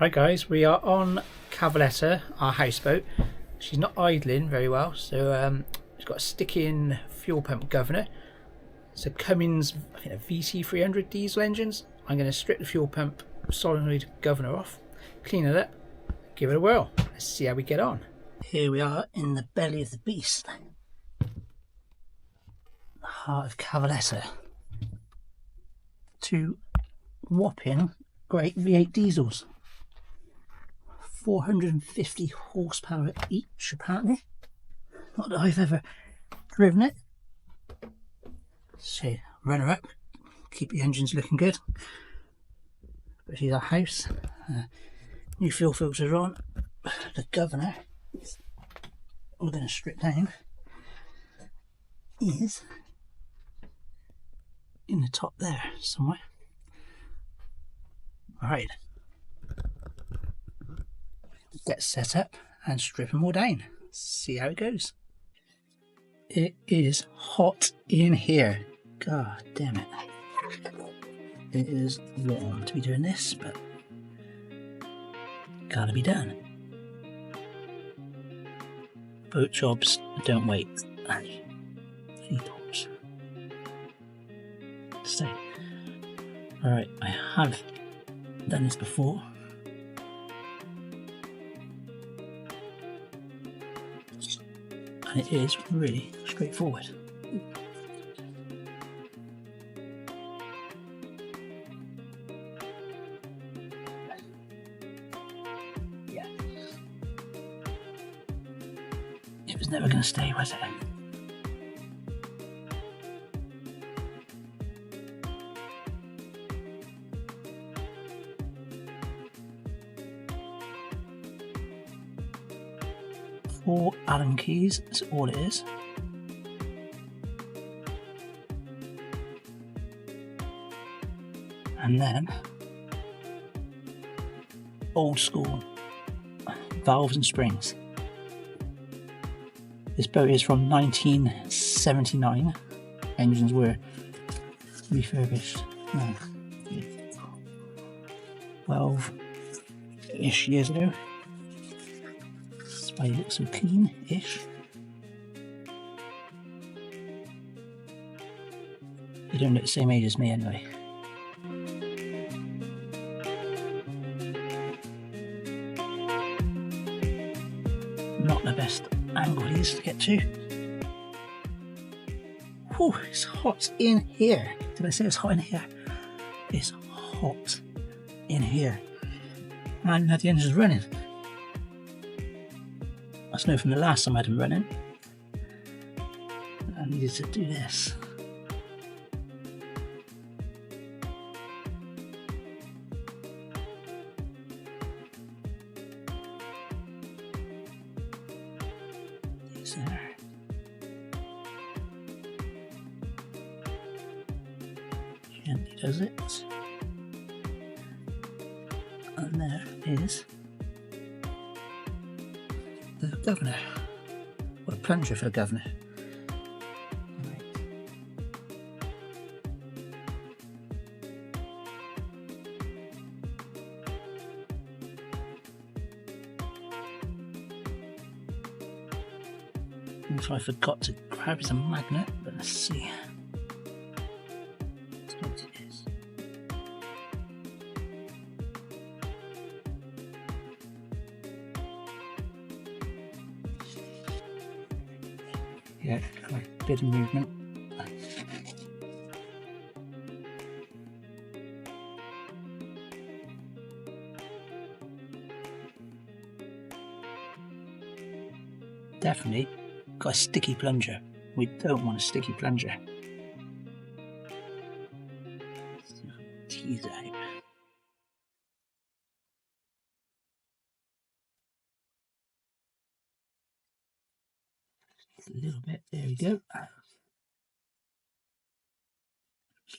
Right guys, we are on Cavalletta, our houseboat. She's not idling very well, so she's got a stick-in fuel pump governor. It's a Cummins, I think, a VT300 diesel engines. I'm going to strip the fuel pump solenoid governor off, clean it up, give it a whirl. Let's see how we get on. Here we are in the belly of the beast, the heart of Cavalletta. Two whopping great V8 diesels. 450 horsepower each, apparently. Not that I've ever driven it. So, run her up, keep the engines looking good. But here's our house. New fuel filters on. The governor, we're going to strip down, is in the top there somewhere. Right. Get set up and strip them all down. See how it goes. It is hot in here. God damn it. It is warm to be doing this, but gotta be done. Boat jobs don't wait. Feedports. So, alright, I have done this before. And it is really straightforward. Yeah. It was never going to stay, was it? Four Allen keys, that's all it is. And then old school valves and springs. This boat is from 1979. Engines were refurbished 12-ish years ago. That's why it looks so clean-ish. They don't look the same age as me anyway. Not the best angle these to get to. Whew, it's hot in here. Did I say it's hot in here? It's hot in here. I haven't had the engines running. I know from the last time I had them running. I needed to do this. There. Gently does it. And there is the governor. What a plunger for the governor. Right. Also, I forgot to grab is a magnet, but let's see. That's what it is. Yeah, quite a bit of movement. Definitely got a sticky plunger. We don't want a sticky plunger. Tease it out. A little bit, there we go.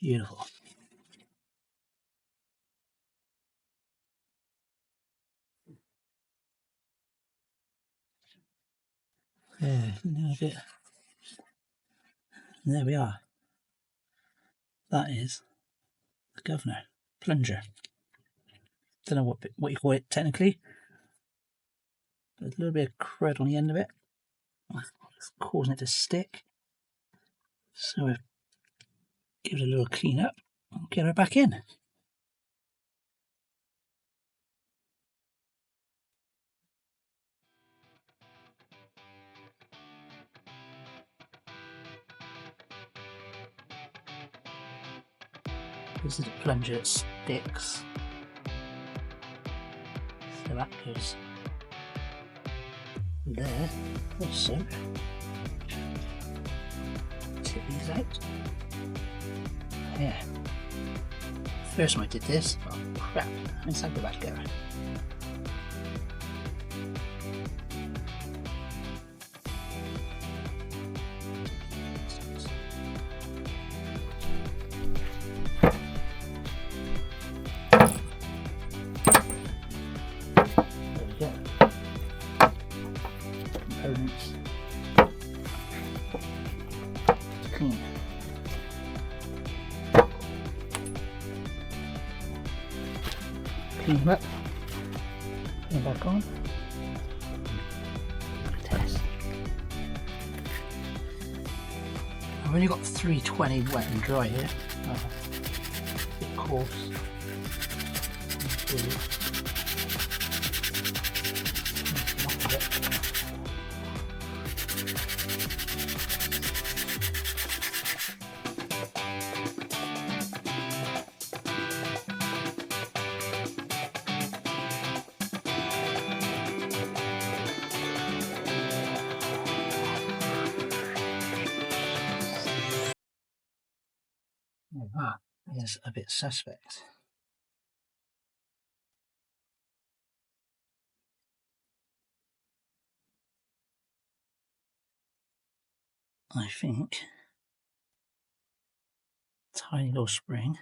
Beautiful. Yeah, a little bit. And there we are. That is the governor plunger. don't know what you call it technically. There's a little bit of crud on the end of it. It's causing it to stick. So we'll give it a little clean up and get her back in. This is a plunger that sticks. So that goes there. Also, tip these out. Yeah. First time I did this, oh crap, inside the back go. There we go. Components clean. Clean them up, put them back on, test. I've only got 320 wet and dry here, a bit coarse. That is a bit suspect. I think tiny little spring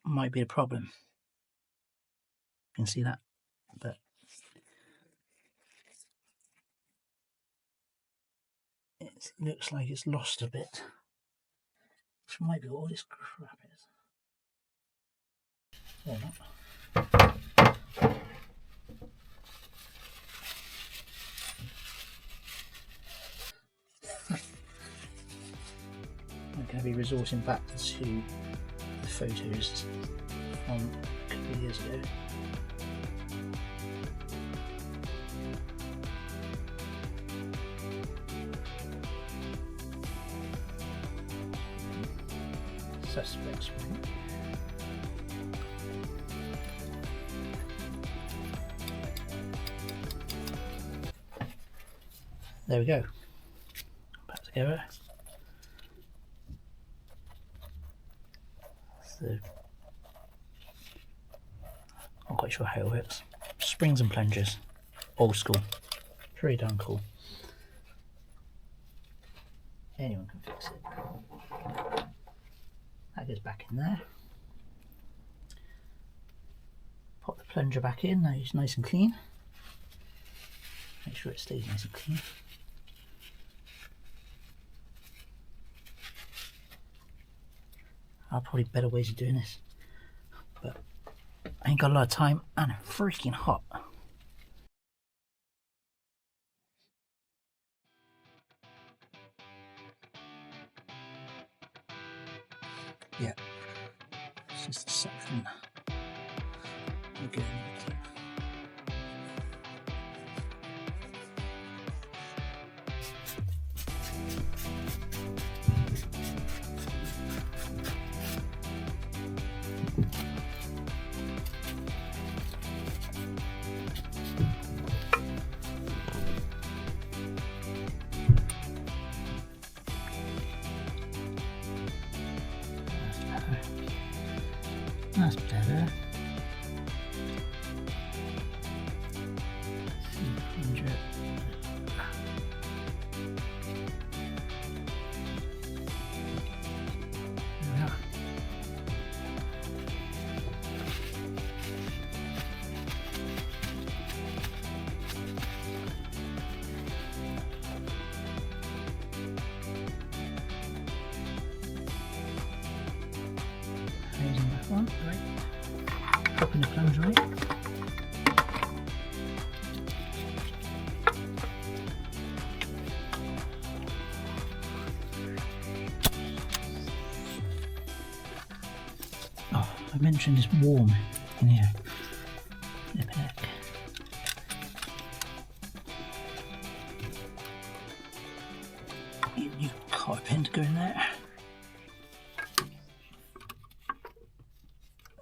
might be a problem. You can see that, but it looks like it's lost a bit, which might be what all this crap is. Or not. I'm going to be resorting back to the photos from a couple of years ago. Suspects. There we go. Back together. So, I'm quite sure how it works. Springs and plungers, old school, very darn cool. Anyone can fix it. That goes back in there. Pop the plunger back in, now it's nice and clean. Make sure it stays nice and clean. There are probably better ways of doing this, but I ain't got a lot of time and I'm freaking hot. Yeah, it's just a section. Okay. That's better. Raising back on. on, right. Popping the plunge right. Oh, I mentioned it's warm in here. Flipping heck. Need a new cotter pin to go in there.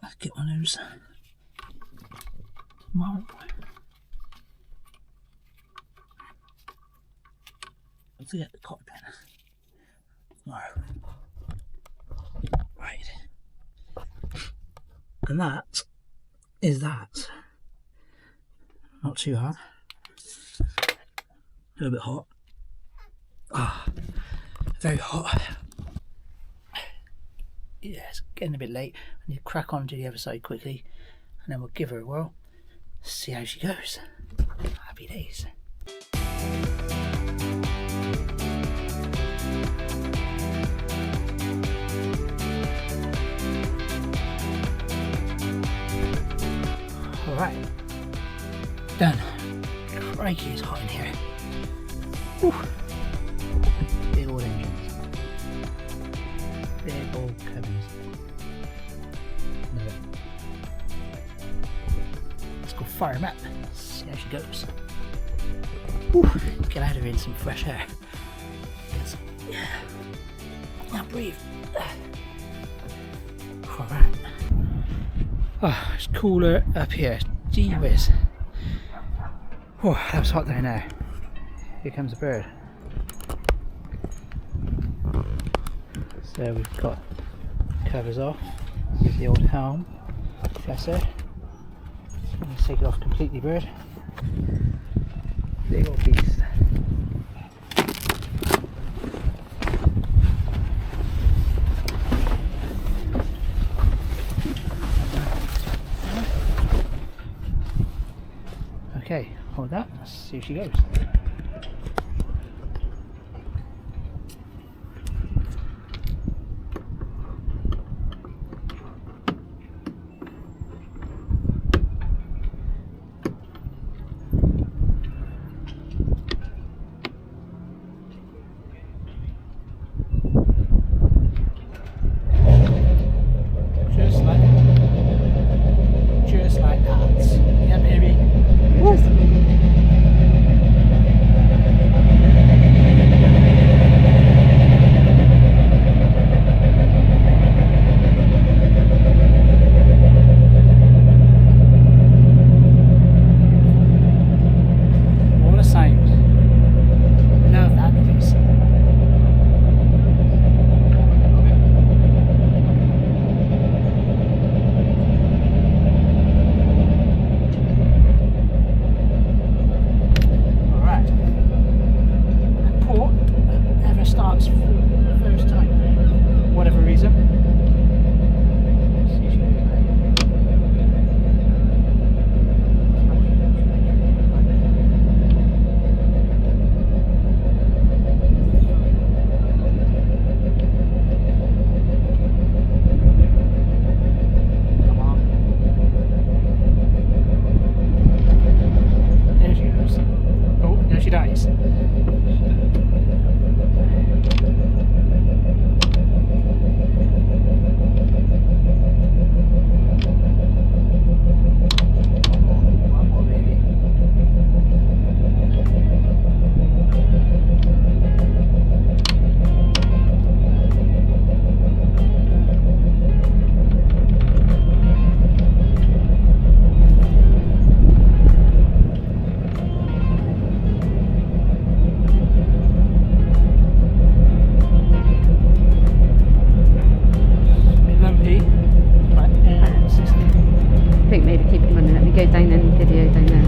Let's get one of those. Well, let's get the cotter pin. Right. And that is that. Not too hard. A little bit hot. Ah, very hot. Yeah, it's getting a bit late. I need to crack on to the other side quickly, and then we'll give her a whirl. See how she goes. Happy days. Alright, done. Crikey, it's hot in here. Whew. Big old engines. Big old Cummins. Let's go fire them up. See how she goes. Whew. Get out of here in some fresh air. Yeah. Now breathe. Alright. Oh, it's cooler up here. Gee whiz. Oh, that was hot down there. Here comes a bird. So we've got covers off with the old helm, dresser. Let's take it off completely, bird. Big old beast. Okay, hold that, let's see if she goes. Just like that. Yeah, baby. Woo. What a sound. Love that noise. Starts first time, whatever reason. See if she goes Come on. There she goes. Oh, there she dies. Go down and video down there.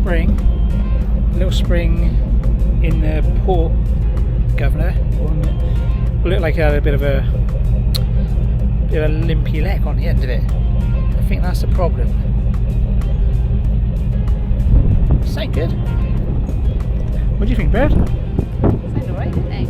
spring, a little spring in the port governor. One that looked like it had a bit of a limpy leg on the end of it. I think that's the problem. Sound good? What do you think, Bird? Sound alright, didn't they?